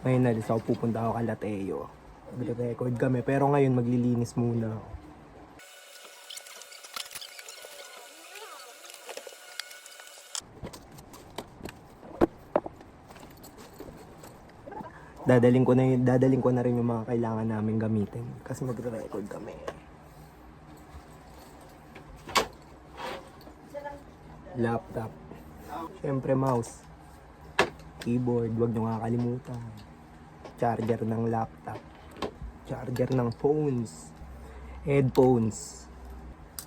Ngayon nalis ako, pupunta ako kay Lateo. Mag-record kami, pero ngayon maglilinis muna ako. Dadaling ko na rin yung mga kailangan namin gamitin kasi magre-record kami. Laptop. Siyempre mouse. Keyboard, wag nyo kakalimutan. Charger ng laptop. Charger ng phones. Headphones.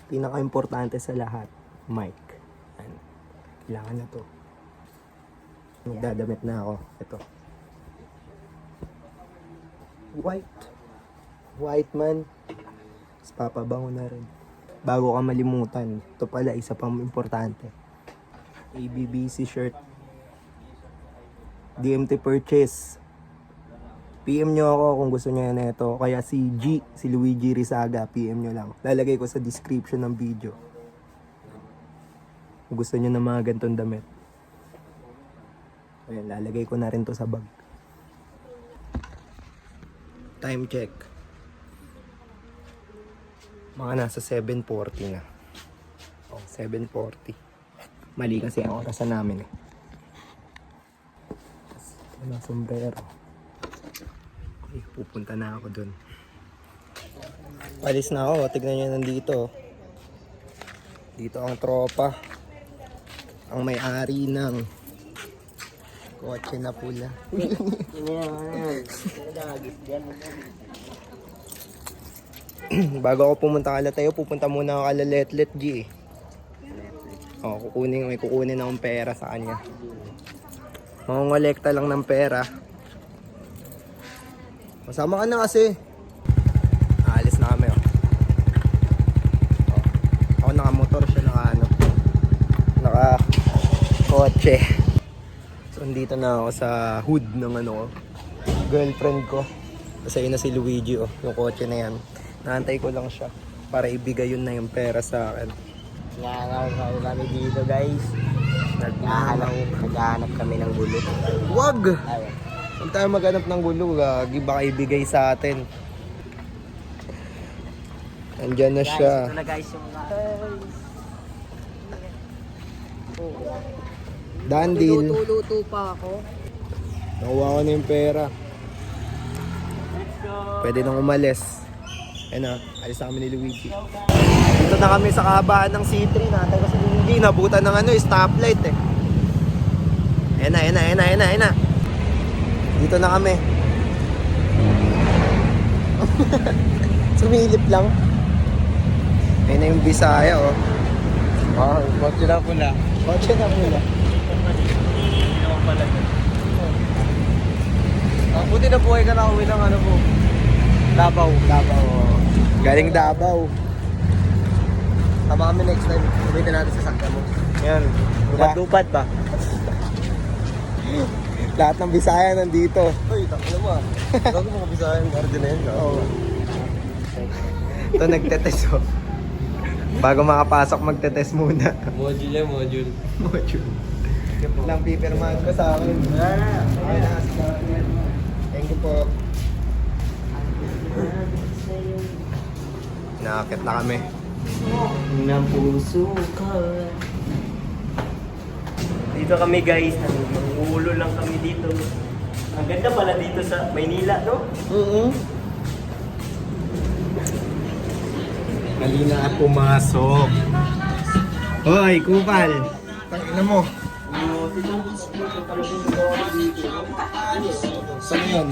Pinaka-importante sa lahat, mic. Yan. Kailangan na to. Magdadamit na ako. Ito. White man. Tapos papabango na rin. Bago ka malimutan, ito pala isa pang importante. ABBC shirt. DMT purchase. PM nyo ako kung gusto nyo na ito. Kaya si Luigi Rizaga, PM nyo lang. Lalagay ko sa description ng video. Kung gusto nyo ng mga gantong damit. Ayan, lalagay ko na rin to sa bag. Time check. Mga nasa 7:40 na. Oh, 7:40. Mali kasi ang orasan namin eh. Ano, sombrero. Okay, pupunta na ako dun. Palis na ako. Tignan nyo nandito. Dito ang tropa. Ang may-ari ng kotse na pula. Bago ako pumunta kala tayo, pupunta muna ako kala Letlet G eh. Oh, may kukunin akong pera sa kanya. Mangongolekta lang ng pera. Masama ka na kasi. Aalis na kami oh. Ako naka-motor, siya naka kotse. So andito na ako sa hood ng girlfriend ko. Kasi yun na si Luigi oh, yung kotse na yan. Naantay ko lang siya para ibigay yun na yung pera sa akin. Nangangaw kami dito guys. Naghahanap kami ng gulo. Wag! Huwag tayo maghanap ng gulo. Baka ibigay sa atin. Andyan na siya. Ito na guys yung Dandil. Luto pa ako. Nakuha ko na yung pera. Pwede nang umalis. Ayan na, alis na kami ni Luigi. Dito na kami sa kahabaan ng C3 natin kasi Luigi, nabutan ng stoplight eh. Ayan na. Dito na kami. Sumilip lang. Ayan na yung Bisaya oh. Oh, kotse na pula. Kotse na pula. Buti na buhay ka na uwi ng po. Davao. Galing Davao. Tama kami next time. Uwi na natin sa sakya mo. Ayan. Lupad pa. Lahat ng Bisaya nandito. Uy, takbo mo ah. Bago mga Bisayang garden na yun. Oo. Ito nagtetest oh. Bago makapasok magtetest muna. Module. Module. Lang pipirmahan ko sa akin. Okay na. Thank you po. Nakakit na kami. Ng puso ka. Dito kami guys, nangulo lang kami dito. Ang ganda pala dito sa Maynila, no? Halina at pumasok. Hoy, kupal. Tangina mo. Saan yun?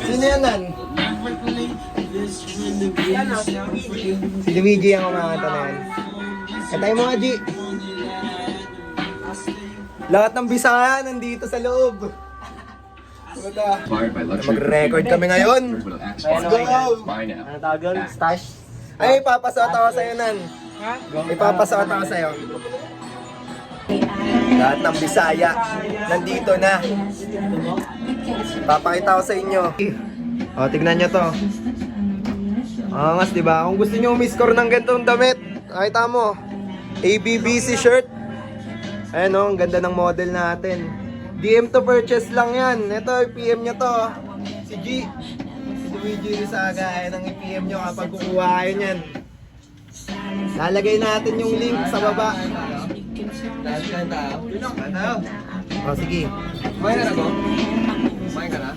Sino yan nan? Si Luigi ang kumakanta na yan. Katay mo nga, G. Lahat ng Bisaya nandito sa loob. Mag-record kami ngayon. Let's go! Ano tawag Stash? Ay, papasot ako sa'yo, nan. Ipapasot ako sa'yo. Lahat ng Bisaya nandito na. Papakita ko sa inyo. O, tignan nyo to. Angas, diba? Kung gusto nyo umiscore ng gantong damit, nakita mo. ABBC shirt. Ayan o, ang ganda ng model natin. DM to purchase lang yan. Ito, i-PM nyo to. Si G. Si Luigi Rizaga. Ayan ang i-PM nyo kapag kukuha kayo nyan. Lalagay natin yung link sa baba. O, sige. Kumain ka na ba? Kumain ka na?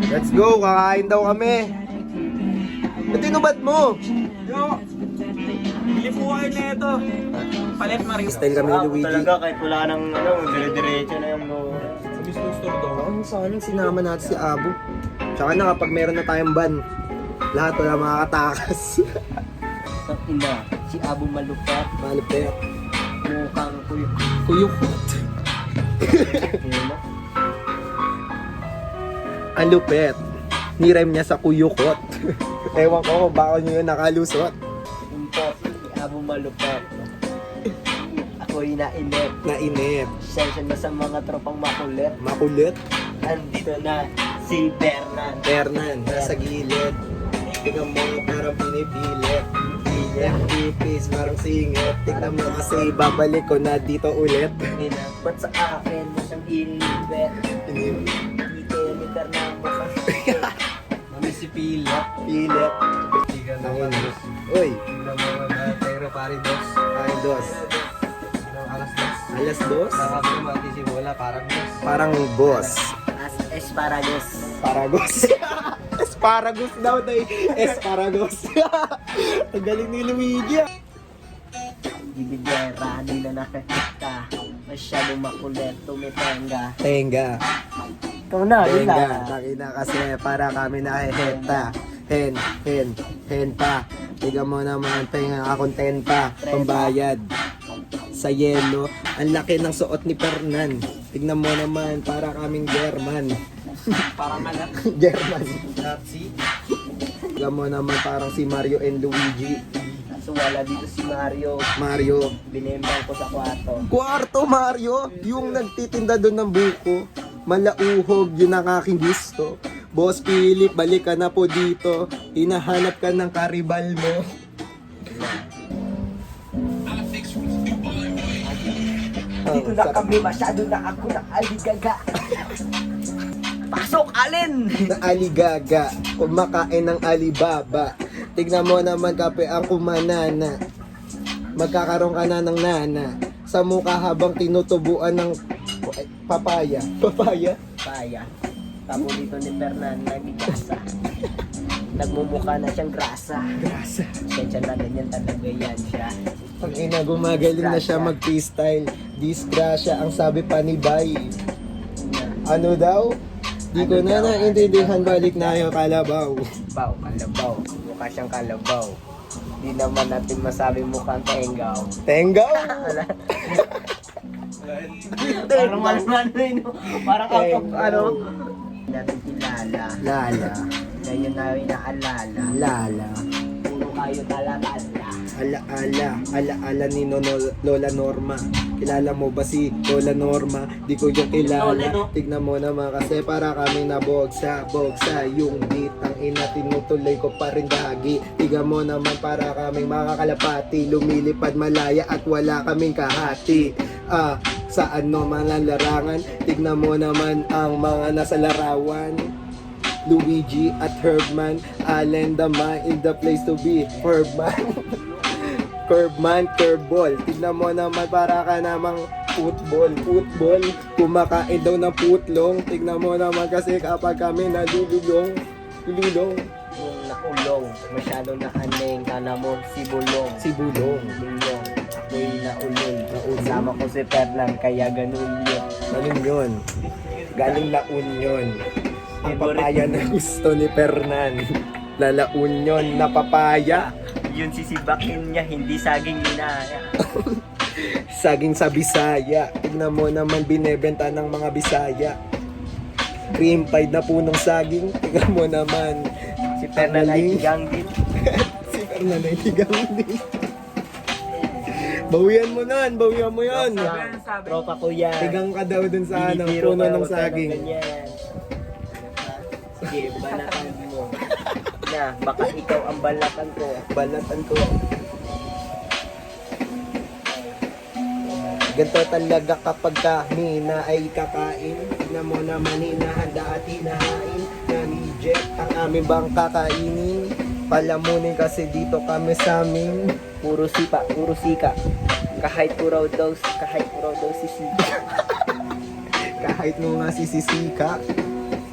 Let's go. Kakain daw kami. Ba't tinubad mo? Yo! Bili po kayo na ito. Palit Mario. Style kami ni Luigi. Talaga kahit wala nang dire-diretso na yung Sa business store daw. Ano sana sinama natin si Abu. Tsaka na kapag meron na tayong ban, lahat wala makakatakas. Ang ina, si Abu Malupet, Malupet. mukhang kuyok. Kuyukot. Yun na. Ang lupet. Nirem niya sa kuyukot. Ewan ko kung baka nyo yun nakalusot. Impossible si Abu Malupet. Ako'y nainip. Nainip. Sensya na sa mga tropang makulit. Makulit. Andito na si Bernan. Fernan. Nasa gilid. Tingnan mo parang pinipilit. FPPs parang singit. Tingnan mo kasi babalik ko na dito ulit. Ba't sa akin mo siyang inibet? Hindi kayo ni Fernando kasi. Mami si Pila. Pilit. Tigan na Tangin. Dos. Uy. Tignan mo na pero pari dos. Ay, dos. Ng alas dos. Alas dos? Nakakimati si Bola parang dos. Parang boss. As Esparagos. Paragos. Asparagus daw tayo. Esparagos. Ang galing ni Luigi. Bibigera, di na nakakita. Masyadong makulit, tumitenga. Tenga. Ikaw na, yun Tenga. na. Nakina kasi para kami nakihenta. Hen pa. Tiga mo naman, tenga akong 10 pa. Pambayad. Sa yelo. Ang laki ng suot ni Fernan. Tignan mo naman, para kaming German. Parang anak. German. Nazi. Tignan mo naman, parang si Mario and Luigi. So wala dito si Mario. Mario. Binembang ko sa kwarto. Kwarto Mario, yung nagtitinda doon ng buko. Malauhog, yun ang aking gusto. Boss Philip, balik ka na po dito. Hinahanap ka ng karibal mo. Dito na kami, masyado na ako na aligaga. Pasok, Alin! Na aligaga, kumakain ng Alibaba. Tignan mo naman kape ang kumanana. Magkakaroon ka na ng nana. Sa mukha habang tinutubuan ng papaya. Papaya? Paya. Tapo dito ni Fernan, nagigasa. Nagmumukha na siyang grasa. Grasa. Sensya na ganyan talaga yan siya. Pag ina, gumagaling na siya mag-freestyle. Disgrasya ang sabi pa ni Bay. Ano daw? Di ko na naintindihan, balik na yung kalabaw. Baw, kalabaw. Mukha siyang kalabaw. Di naman natin masabi mukhang tengaw. Tengaw! Parang ano yun, parang out of Tengaw. ano. Natin kilala. Lala. Ngayon namin naalala. Lala. Puro kayo talatala. Ala ni Lola Norma. Kilala mo ba si Lola Norma? Di ko yung kilala. Lola, no? Tignan mo naman kasi para kami bogsa yung beat. Ang ina tinutuloy ko pa rin gagi. Tignan mo naman para kaming makakalapati. Lumilipad malaya at wala kaming kahati. Sa ano mga larangan. Tignan mo naman ang mga nasa larawan. Luigi at Herbman, Allen the man in the place to be. Herbman. Curveman, curveball. Tignan mo naman para ka namang football. Kumakain daw ng putlong. Tignan mo naman kasi kapag kami nalululong. Yung naulong, masyado na aneng ka na mo si Bulong. Bulong. Bulong, ako'y naulong. Sama ko si Fernan, kaya ganun yun. Ganun yun. Galing La Union. Ang papaya na gusto ni Fernan. La Union na papaya. Yun sisibakin niya, hindi saging inaya. Saging sa Bisaya. Tignan mo naman binebenta ng mga Bisaya. Cream pie na punong saging. Tignan mo naman. Si Fernan ay Galing. tigang din. Si Fernan ay tigang din. Bawian mo yan. Tropa ko yan. Tigang ka daw dun sa ano, Binibiro puno ka, ng huwag ka saging. ganyan. Sige, balatan mo. Na, baka ikaw ang balatan ko. Balatan ko. Ganito talaga kapag kami na ay kakain. Tignan mo naman hinahanda at hinahain. Na-reject ang aming bang kakainin. Palamunin kasi dito kami sa amin. Puro sipa, puro sika. Kahit puro daw si sika. Kahit mo nga sisisika,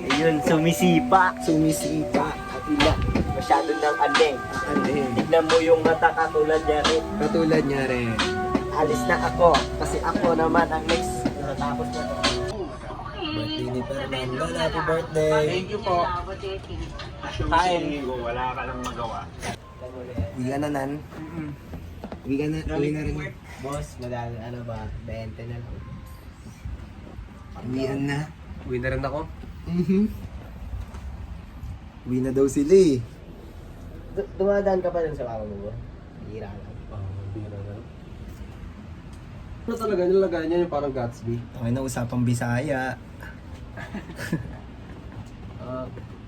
Ayun, sumisipa. sumisipa. Ila, masyado ng aleng. Andin. Tignan mo yung mata katulad niya rin. Katulad niya rin. Alis na ako. Kasi ako naman ang next. Natapos na to. Birthday ni Fernando. Happy birthday. Thank you po. Kain. Wala ka lang magawa. Uwi ka na, Nan. Uwi ka na, uwi na rin. Boss, madami ano ba? 20 na lang. Uwian na. Uwi na rin ako. Uwi na daw sila eh. Dumadaan ka pa dun sa mama mo ba? Hira lang. Ano talaga nilagay niya yung parang Gatsby? Okay na, usapang Bisaya.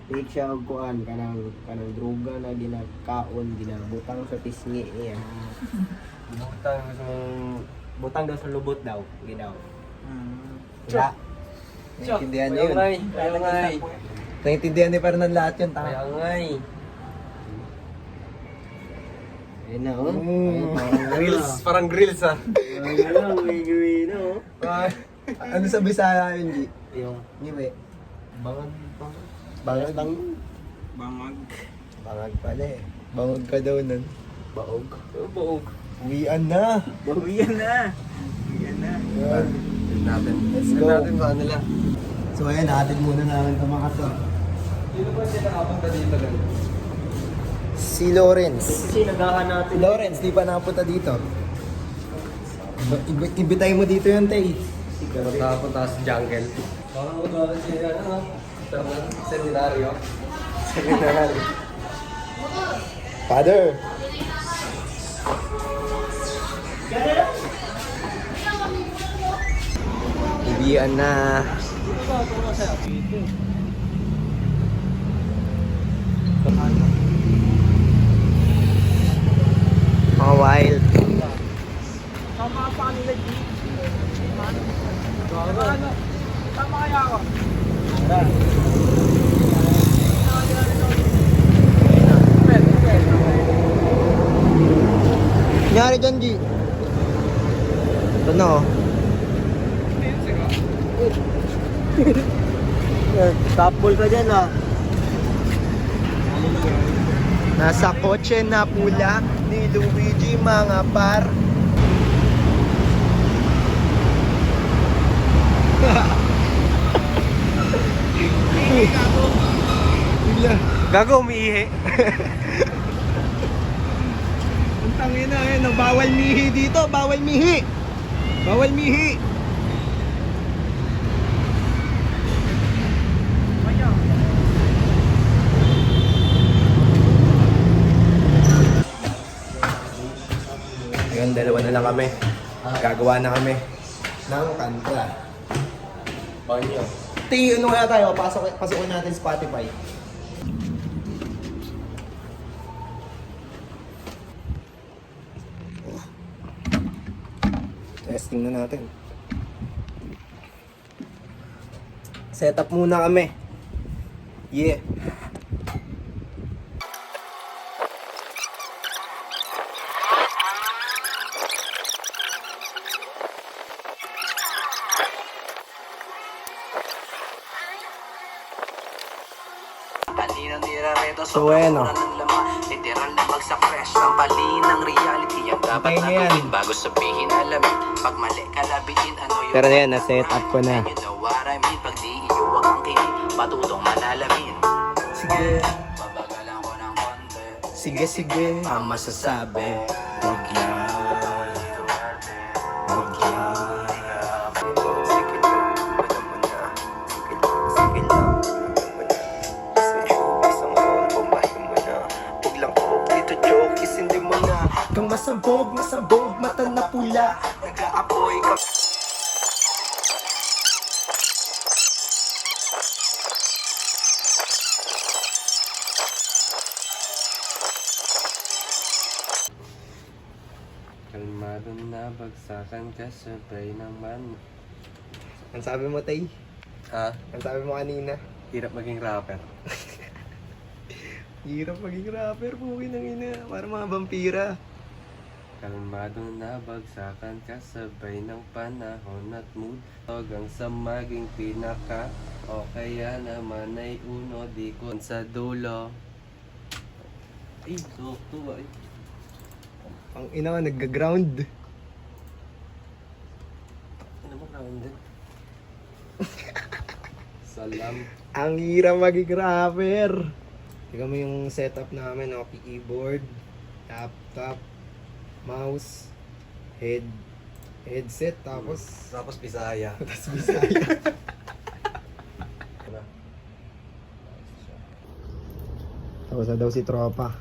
Take siya og kuan kanang droga na ginakaon ginabutang sa pisngi niya. Butang daw sa lubot daw, gidaw. Wala. Naintindihan niyo yun. Kaya ngay. Naintindihan ni Fernando lahat yun. Kaya ngay. Ayun na oh. Parang grills ah. Ayun, may gawin na oh. Ano sa Bisaya yun, G? Yung Niwe. bangag Bangag bang? Bangag. Bangag pala eh. Bangag ka daw nun. baog. Baog. Uwian na. Bawian na. Bawian na. Yan. Natin. Let's go. Natin sa kanila. So ayan, natin muna namin ito mga to. Sino ba sila nakapunta dito lang? Si Lawrence. Kasi naghahanap Si Lawrence, di pa nakapunta dito. Ibitay mo dito yun, Tay. Nakapunta sa jungle. Parang magalit siya ano? Seminaryo. Seminary. Father. Ibian na. Mga wild. Tama pa kanila, G. Tama kaya ako. Nangyari dyan, G. Ito na, oh. top ball ka dyan ah. Nasa kotse na pula ni Luigi, mga par. Gago, umiihi. Ang tangina, bawal mihi dito, bawal mihi. Bawal mihi. Ngayon, dalawa na lang kami. Gagawa na kami ng kanta. Banyo. Ano kaya tayo? Pasukin natin Spotify. Testing na natin. Setup muna kami. Yeah. So ayan o. Literal na bagsak fresh ng palin ng reality. Ang dapat Antayin na nyo yan. gawin bago sabihin alamin. Pag mali kalabitin ano yung Pero yan, na-set up ko na. You know what I mean. Pag di iyo wag ang kinig, patutong malalamin. Sige. Babagalan ko ng konti. Sige, sige. Ang masasabi. Huwag yan. Huwag yan. Sige lang. Alam mo na. Sige lang. Sige lang. Alam mo na. Sa showbiz ang home, pumahin mo na. Huwag lang ko dito joke, hindi mo na. Kang masambog, mata na pula. Nag-aapoy ka. Kalmado Kalmadong nabagsakan kasabay ng man. Ang sabi mo, Tay? Ha? Ang sabi mo kanina? Hirap maging rapper. Hirap maging rapper, pukin ng ina. Para mga vampira. Kalmadong nabagsakan kasabay ng panahon at mood. Hanggang sa maging pinaka. O kaya naman ay uno di ko sa dulo. Ay, sokto ay. Ang ina ko, nagga-ground. Ano mo grounded? Salam. Ang hirap maging rapper. Tingnan mo yung setup namin, no? Keyboard, laptop, mouse, headset, tapos Tapos Bisaya. tapos Bisaya. Tapos na daw si Tropa.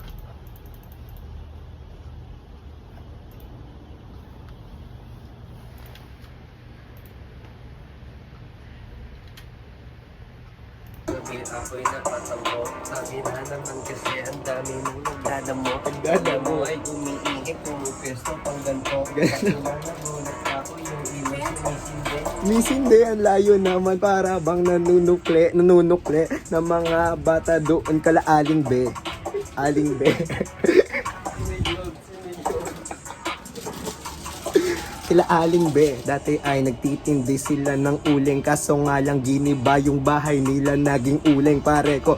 Sabi ako'y napatampo. Sabi na naman kasi ang dami mong nagdadamo. Nagdadamo. Mo ay umiingit, pumupesto pang ganito. Kasi nagulat ako yung iwas sumisinde. Misinde, ang layo naman para bang nanunukle ng mga bata doon kala Aling Be. Aling Be. Sila Aling Be, dati ay nagtitindi sila ng uling. Kaso nga lang giniba yung bahay nila, naging uling. Pare ko,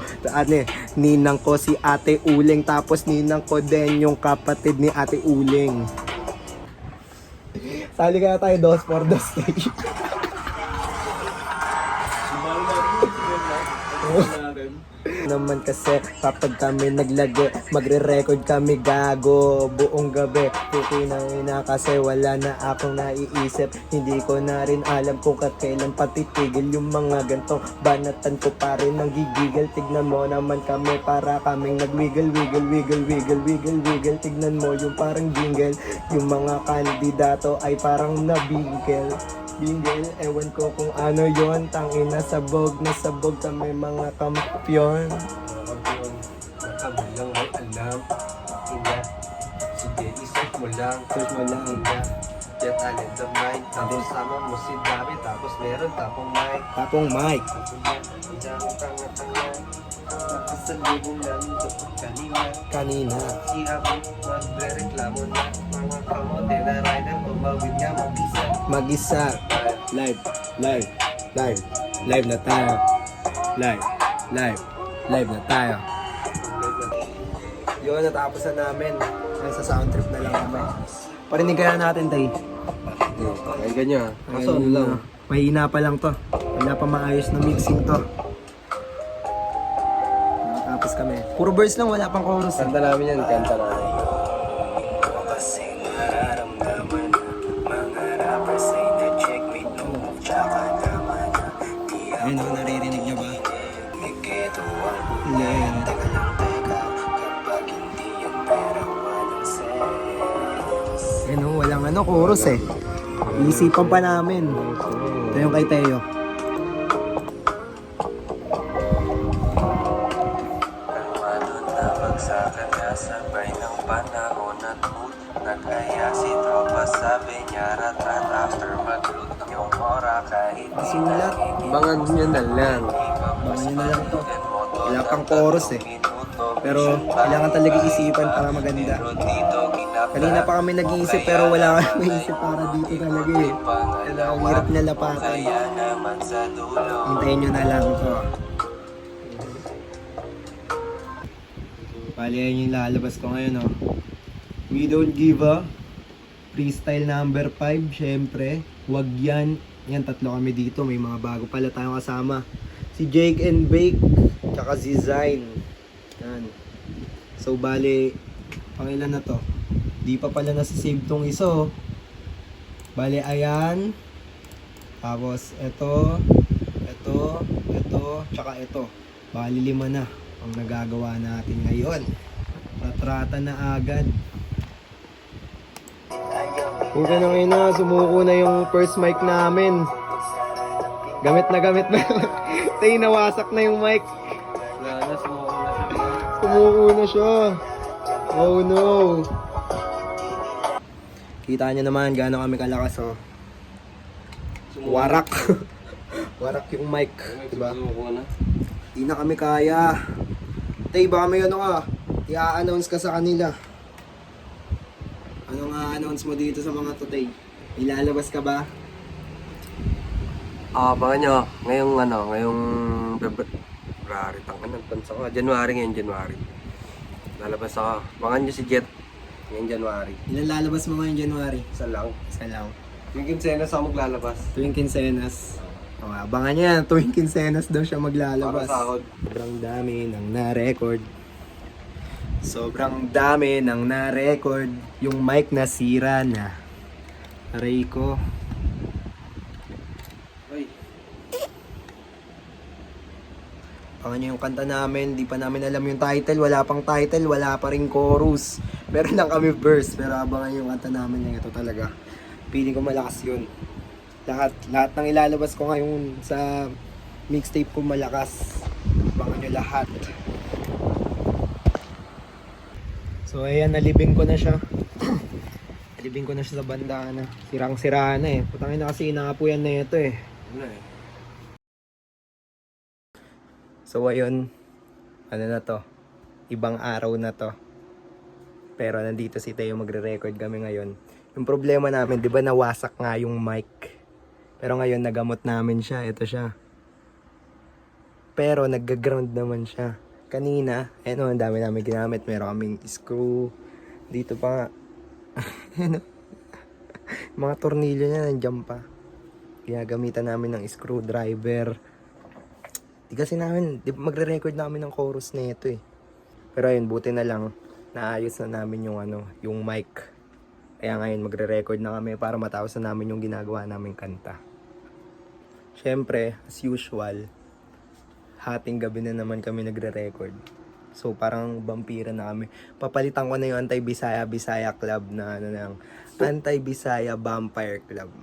ninang ko si Ate Uling. Tapos ninang ko din yung kapatid ni Ate Uling. Sali kaya tayo 2 for 2 stage. Naman kasi kapag kami naglagi, magre-record kami gago buong gabi. Puki na ina kasi wala na akong naiisip. Hindi ko na rin alam kung kailan patitigil yung mga gantong banatan ko pa rin ang gigigil. Tignan mo naman kami para kaming nagwiggle, wiggle. Tignan mo yung parang jingle. Yung mga kandidato ay parang nabingkel. Binggel, ewan ko kung ano yon. Tangina, sabog na sabog kami mga kampyon. Kampiyon, nakabilang may alam. Inga, sige isip mo lang. Search mo lang. Inga, get alin the mind. Tapos sama mo si David. Tapos meron tapong mic. Tapong mic. Ang tanga-tanga. Tapos sa libong lang doon kanina. Kanina. Si Abu, magre-reklamo na. Mga kamote na rider, tumawid nga mag-isa. Mag-isa. Live na tayo. Live na tayo. Yun, natapos na namin. Nasa sound trip na lang kami. Parinig kaya natin, Tay. Ay, ganyan. Kaso ano lang. Mahina pa lang to. Wala pa maayos na mixing to. Nakatapos kami. Puro verse lang, wala pang chorus. Kanta namin yan, kanta namin. Ayun, naririnig niyo ba? Ayan. Ayun, walang chorus eh. Iisipan pa namin. Ito yung kay Teo. Kalmadong nabagsakan kasabay ng panahon at mood. Nag-aya si Tropa, sabi niya rat-rat after mag-loot yung ora kahit Sulat. Bangan nyo na lang. Bangan nyo na lang to. Wala pang chorus eh. Pero kailangan talaga isipan para maganda. Kanina pa kami nag-iisip pero wala kami naisip para dito talaga eh. Ang hirap na lapatan. Hintayin nyo na lang to. Bali, yan yung lalabas ko ngayon, oh. We don't give a freestyle number 5, syempre. Wag yan. Yan, 3 kami dito. May mga bago pala tayong kasama. Si Jake and Bake, tsaka si Zayn. Yan. So, bali, pangilan na to? Di pa pala nasisave tong isa, oh. Bali, ayan. Tapos, ito, tsaka ito. Bali, 5 na ang nagagawa natin ngayon. Tatrata na agad. Puta na ngayon na, sumuko na yung first mic namin. Gamit na. Tay, nawasak na yung mic. Sumuko na siya. Oh no. Kita nyo naman gaano kami kalakas, oh. Warak. Warak yung mic, diba? Di na kami kaya. Tay, baka may ano ka, i-announce ka sa kanila. Anong announce mo dito sa mga to, Tay? Ilalabas ka ba? Abangan nyo, ngayong February, tangan ng bansa ko. January ngayon, January. Lalabas ako. Abangan nyo si Jet ngayong January. Ilan lalabas mo ngayong January? Isa lang. Isa lang. Yung Quincenas ako maglalabas. Tuwing Quincenas. O, abangan niya, tuwing Quincenas daw siya maglalabas. Para sahod. Sobrang dami ng na-record. Sobrang dami ng na-record. Yung mic nasira na. Aray ko. Ay, Abangan niyo yung kanta namin. Di pa namin alam yung title. Wala pang title. Wala pa rin chorus. Meron lang kami verse. Pero abangan niyo yung kanta namin. Yung ito talaga. Feeling ko malakas yun. Lahat ng ilalabas ko ngayon sa mixtape ko malakas. Abangan nyo lahat. So ayan, nalibing ko na siya. Nalibing ko na siya sa banda na. Sirang-sira na eh. Putangin na kasi inaapuyan na ito eh. ano eh. So ayun, ano na to? Ibang araw na to. Pero nandito si Teo, magre-record kami ngayon. Yung problema namin, di ba nawasak nga yung mic? Pero ngayon, nagamot namin siya. Ito siya. Pero nag-ground naman siya. Kanina, ang dami namin ginamit. Meron kaming screw. Dito pa nga. Mga tornilyo niya nandiyan pa. Ginagamitan namin ng screwdriver. Di kasi namin, magre-record namin ng chorus na ito eh. Pero ayun, buti na lang. Naayos na namin yung mic. Kaya ngayon magre-record na kami para matapos na namin yung ginagawa naming kanta. Siyempre, as usual, hating gabi na naman kami nagre-record. So parang vampira na kami. Papalitan ko na yung Anti-Bisaya Club na Anti-Bisaya Vampire Club.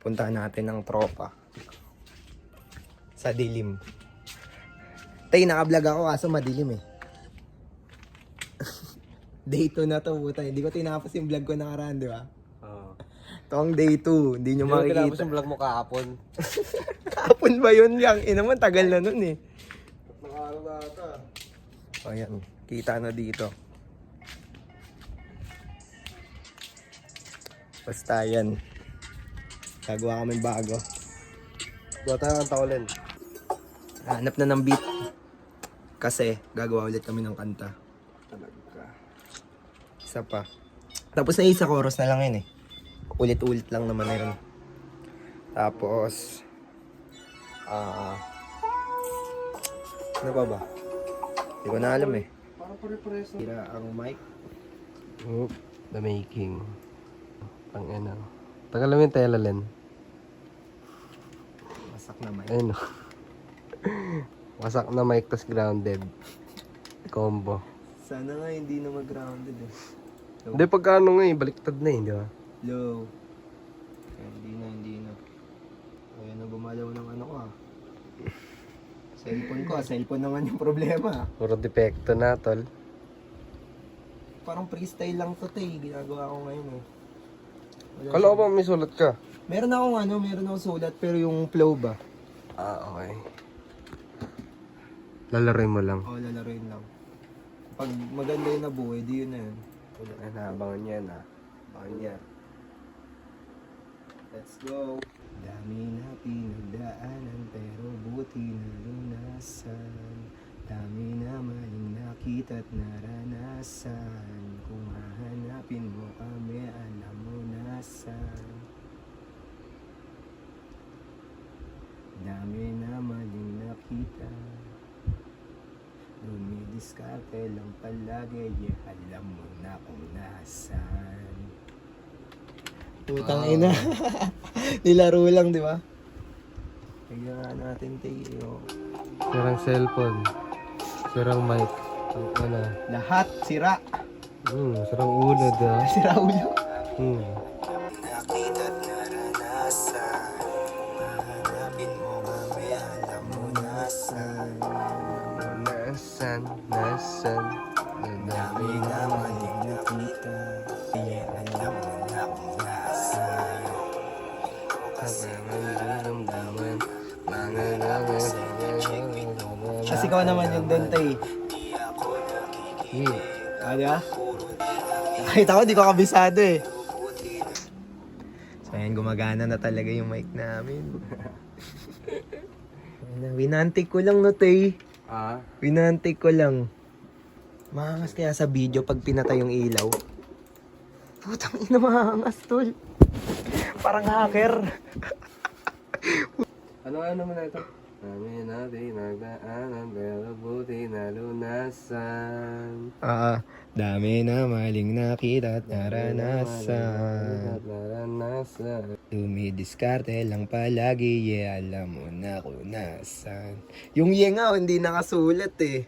Puntahan natin ng tropa. Sa dilim. Tay, naka-vlog ako kaso madilim eh. Day 2 na to, puta. Hindi ko tinapos yung vlog ko nakaraan, di ba? Oo. Ito ang day 2. Hindi nyo Hindi mo tinapos makikita. yung vlog mo kahapon. Kapon ba yun? Yang ina mo, tagal na nun eh. Nakaano na ata. O yan, kita na dito. Basta yan. Gagawa kami bago. Gawa tayo ng taulen. Hanap na ng beat. Kasi gagawa ulit kami ng kanta. Talaga. Isa pa. Tapos na isa chorus na lang yun eh. Ulit-ulit lang naman na yun. Tapos ano ba? Hindi ko na alam eh. Parang pare-pares. Tira ang mic. The making. Pang-ena. Tagal namin tayo lalin. Masak na mic. Ayun o. Wasak na mic tas grounded. Combo. Sana nga hindi na mag-grounded eh. Hindi pagkano nga eh, baliktad na eh, di ba? Low. Kaya hindi na. Kaya na gumalaw ng ano ko ah. Cellphone naman yung problema. Puro depekto na, tol. Parang freestyle lang to ginagawa ko ngayon eh. Wala Kala ko ba may sulat ka? meron akong sulat pero yung flow ba? Ah, okay. Lalaroin mo lang. Oo, lalaroin lang. Pag maganda yung nabuhay, di yun na yun. Ay, naabangan niya na. Abangan niya. Let's go! Dami na pinagdaanan pero buti na lunasan. Dami na maling nakita at naranasan. Kung hahanapin mo kami, alam mo nasan. Dami na maling nakita. Dumidiskarte lang palagi, alam mo na kung nasan. Putang ina. Nilaro lang, di ba? Kaya nga natin tayo. Sirang cellphone. Sirang mic. Ang Lahat sira. sirang ulo, di ba? Sira ulo. Nakita naranasan. Hanapin mo kami, alam mo nasan. Nasan? Dami na maling nakita. Tapos ikaw naman yung Dante. Ano ba? Nakita ko, di ko kabisado eh. So ayan, gumagana na talaga yung mic namin. Winantik ko lang no, Tay. Winantik ko lang. Maangas kaya sa video pag pinatay yung ilaw. Putang ina, maangas, tol. Parang hacker. Ano naman na ito? Dami natin nagdaanan pero buti nalunasan. Dami na maling nakita at naranasan. Dumidiskarte lang palagi, yeah, alam mo na kung nasan. Yung yeah nga, hindi nakasulat eh.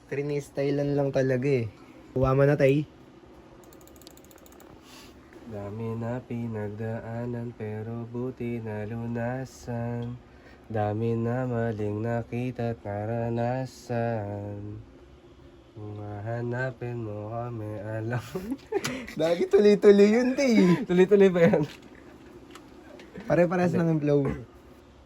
Trinistylan lang talaga eh. Kuha mo na, Tay. Dami na pinagdaanan pero buti nalunasan. Dami na maling nakita at naranasan. Kung hahanapin mo kami, alam. Lagi tuloy-tuloy yun, Tay. Tuloy-tuloy ba yan? Pare-pares lang yung flow.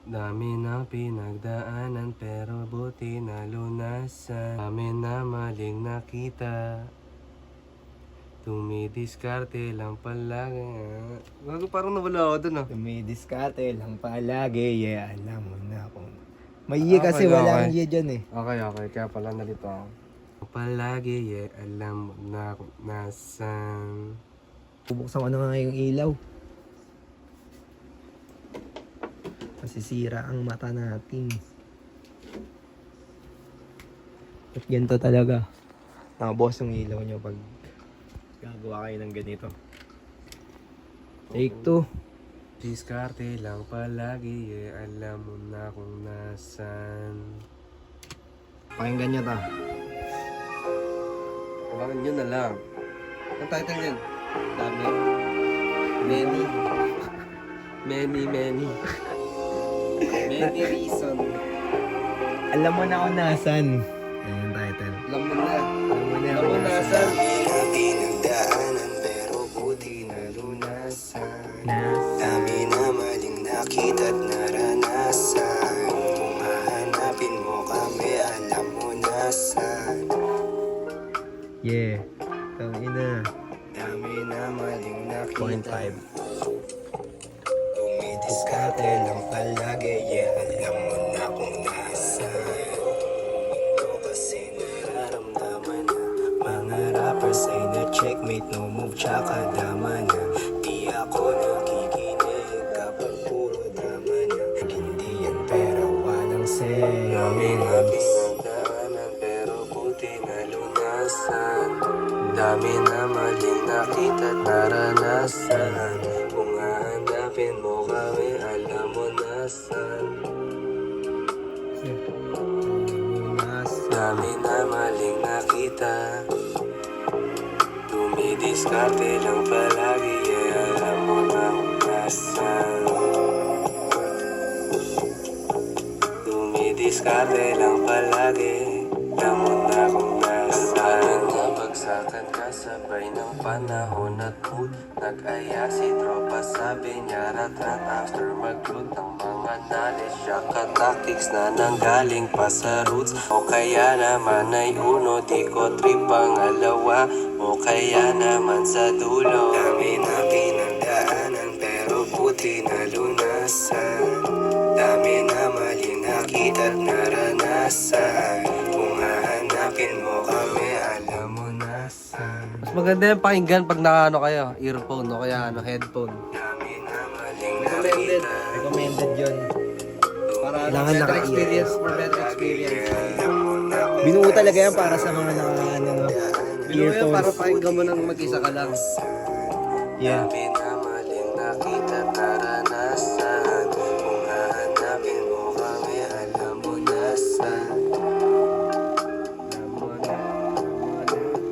Dami na pinagdaanan pero buti nalunasan. Dami na maling nakita. Tumidiskarte lang palagi. Bago parang nawala ako dun ah. Dumidiskarte lang palagi, yeah, alam mo na kung... May yeah kasi walang yeah dyan eh. Okay. Kaya pala nalito ako. Palagi, yeah, alam mo na kung nasan. Bubuksan ko na nga yung ilaw. Masisira ang mata natin. At ganito talaga. Nakabukas yung ilaw nyo pag gagawa kayo ng ganito. Take 2. Diskarte lang palagi, yeah, alam mo na kung nasan. Pakinggan nyo ta. Bakit yun na lang? Ang title yan? Dami? Many? Many reason. Alam mo na kung nasan. Ayan yung title. Alam mo na. Alam mo na nasan. Pinagdaanan pero buti nalunasan. Dami na maling nakita at naranasan. Kung hahanapin mo kami, alam mo nasan. Yeah. Tangina. Dami na maling Point nakita. 5. Dumidiskarte lang palagi, yeah, alam mo na kung nasan. Ito kasi nararamdaman na mga rappers ay na-checkmate, no move tsaka dama na. Di ako nakikinig kapag puro drama na. Hindi yan pera, walang say. Dami na pinagdaanan pero buti nalunasan. Dami na maling nakita at naranasan. Kung hahanapin mo kami, alam mo nasan. Dami na maling nakita. Dumidiskarte lang palagi, yeah, alam mo na kung nasan. Dumidiskarte lang palagi, alam mo na kung nasan. Nabagsakan kasabay ng panahon at mood. Nag-aya si tropa, sabi niya rat-rat after mag-loot ng mga knowledge. Shaka tactics na nanggaling pa sa roots. O kaya naman ay uno, di ko trip ang alawa. O kaya naman sa dulo. Dami na pinagdaanan pero buti nalunasan. Dami na maling nakita at naranasan. Kung hahanapin mo kami, alam mo nasan. Mas maganda yung pakinggan pag nakaano kayo, earphone o kaya headphone. Dami na maling nakita. Recommended yun. Para Kailangan better naka-ear. experience, for better experience. Binuo talaga yan para sa mga Binuo yun para earphones. pakinggan mo nang mag-isa ka lang. Yeah. Dami na maling nakita at naranasan. Kung hahanapin mo kami, alam mo nasan.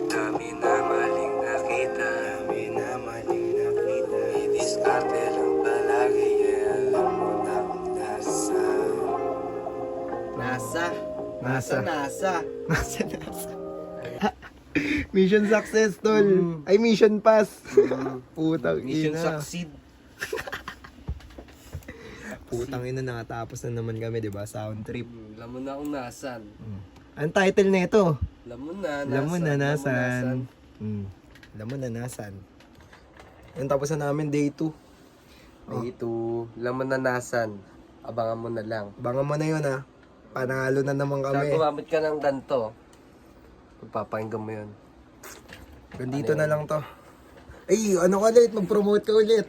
Dami na maling nakita. Dami na maling nakita. Idiskarte lang palagi, yeah, alam mo na kung nasan. Nasa. Mission success, tol. Ay, mission pass. Putang Mission ina. succeed. Putang ina, nakatapos na naman kami, di ba? Sound trip. Alam mo na kung nasan. Ang title na ito? Alam mo na, Alam mo na nasan. nasan. Alam mo na nasan. Yung tapos na namin day 2. Day 2, alam mo na nasan. Abangan mo na lang. Bangan mo na yun ha. Panalo na naman Kaya kami. gumamit ka ng ganito. Pagpapakinggan mo yun. Gandito na lang to. Ay, ano ka ulit? Mag-promote ka ulit.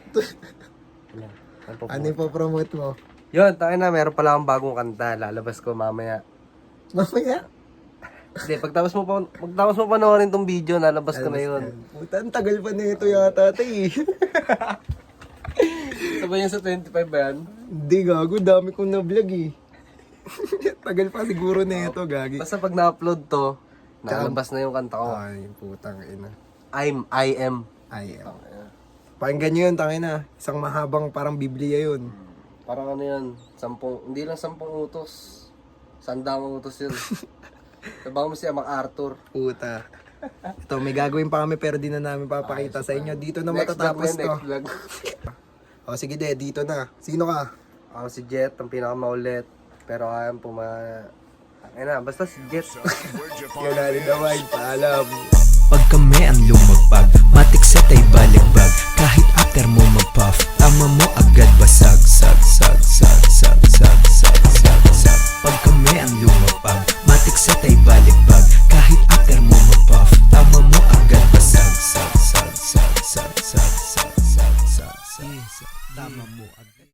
Ano yung promote mo? Yun, tayo na. Meron pala akong bagong kanta. Lalabas ko mamaya. Mamaya? Hindi, pagtapos mo panoorin tong video, nalabas ko na yun. Puta, ang tagal pa na ito yata, tay. Ito ba yun sa 25 ba yan? Hindi, gago. Dami kong na-vlog eh. Tagal pa siguro na ito, gagi. Basta pag na-upload to, nalabas na yung kanta ko. Ay, putang ina. I am. Ay, pakinggan nyo yun, tangin na. Isang mahabang parang Biblia yun. Parang ano yun, hindi lang 10 utos. 100 utos yun. Sabaw mo siya, MacArthur. Puta. Ito, may gagawin pa kami pero di na namin papakita sa inyo. Dito na Next vlog matatapos na, to. next vlog. O sige de, dito na. Sino ka? Ako si Jet, ang pinakamaulit. Pero kaya basta si Jet. Yan na rin naman, paalam. Pag kami ang lumagpag, matikset ay baligbag. Kahit after mo mag-puff, tama mo agad basag. Sag. Pag kami ang lumagpag, matikset ay baligbag. Kahit after mo mag-puff, tama mo agad basag. Sag. Tama mo agad.